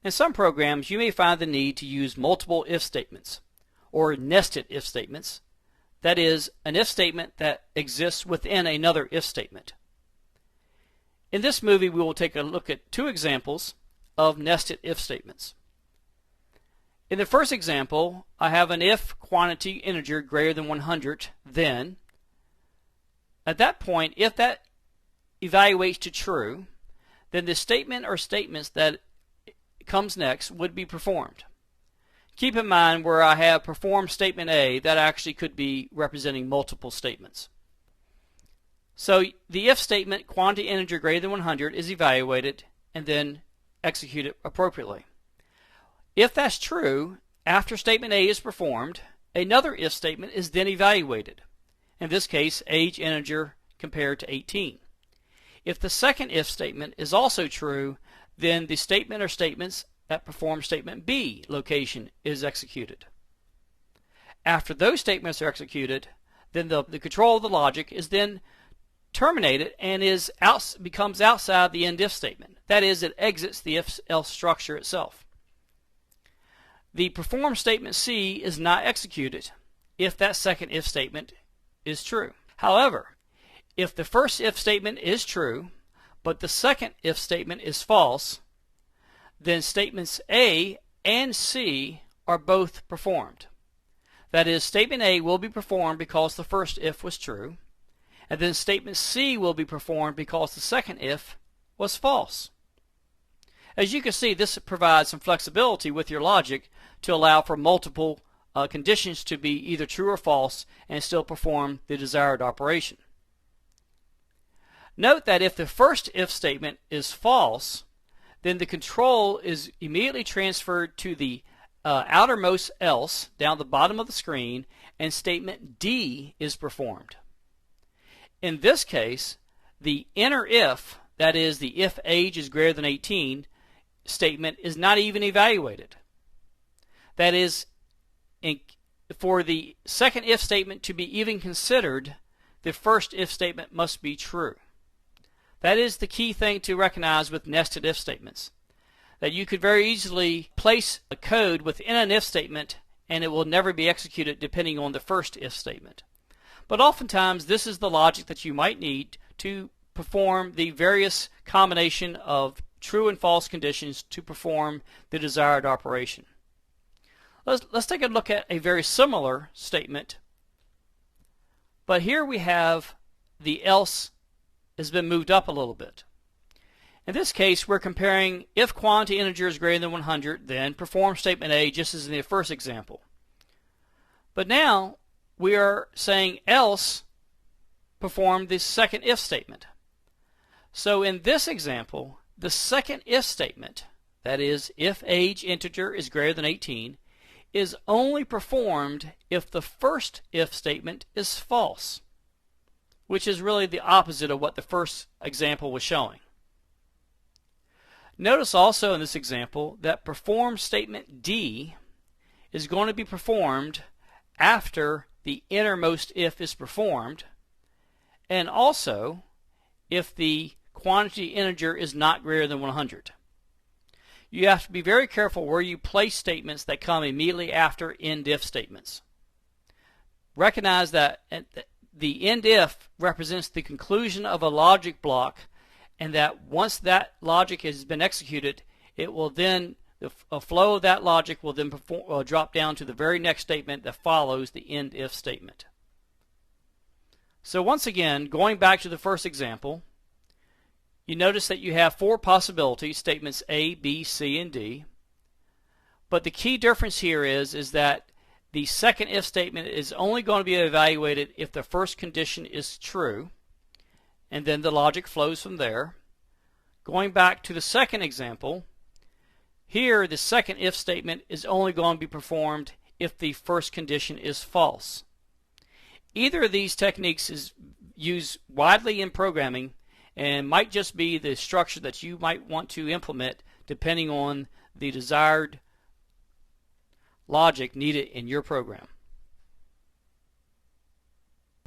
In some programs, you may find the need to use multiple if statements, or nested if statements. That is, an if statement that exists within another if statement. In this movie, we will take a look at two examples of nested if statements. In the first example, I have an if quantity integer greater than 100, then, at that point, if that evaluates to true, then the statement or statements that comes next would be performed. Keep in mind where I have performed statement A, that actually could be representing multiple statements. So the if statement quantity integer greater than 100 is evaluated and then executed appropriately. If that's true, after statement A is performed, another if statement is then evaluated. In this case, age integer compared to 18. If the second if statement is also true, then the statement or statements that perform statement B location is executed. After those statements are executed, then the control of the logic is then terminated and becomes outside the end if statement. That is, it exits the if-else structure itself. The perform statement C is not executed if that second if statement is true. However, if the first if statement is true, but the second if statement is false, then statements A and C are both performed. That is, statement A will be performed because the first if was true, and then statement C will be performed because the second if was false. As you can see, this provides some flexibility with your logic to allow for multiple conditions to be either true or false and still perform the desired operation. Note that if the first if statement is false, then the control is immediately transferred to the outermost else down the bottom of the screen, and statement D is performed. In this case, the inner if, that is the if age is greater than 18 statement, is not even evaluated. That is, for the second if statement to be even considered, the first if statement must be true. That is the key thing to recognize with nested if statements, that you could very easily place a code within an if statement and it will never be executed depending on the first if statement. But oftentimes this is the logic that you might need to perform the various combination of true and false conditions to perform the desired operation. Let's take a look at a very similar statement, but here we have the else has been moved up a little bit. In this case, we're comparing if quantity integer is greater than 100, then perform statement A just as in the first example. But now we are saying else perform the second if statement. So in this example, the second if statement, that is, if age integer is greater than 18, is only performed if the first if statement is false, which is really the opposite of what the first example was showing. Notice also in this example that perform statement D is going to be performed after the innermost if is performed, and also if the quantity integer is not greater than 100. You have to be very careful where you place statements that come immediately after end if statements. Recognize that the end if represents the conclusion of a logic block, and that once that logic has been executed, it will then, a flow of that logic will then drop down to the very next statement that follows the end if statement. So once again, going back to the first example, you notice that you have four possibilities, statements A, B, C, and D. But the key difference here is that the second if statement is only going to be evaluated if the first condition is true, and then the logic flows from there. Going back to the second example, here the second if statement is only going to be performed if the first condition is false. Either of these techniques is used widely in programming and might just be the structure that you might want to implement depending on the desired logic needed in your program.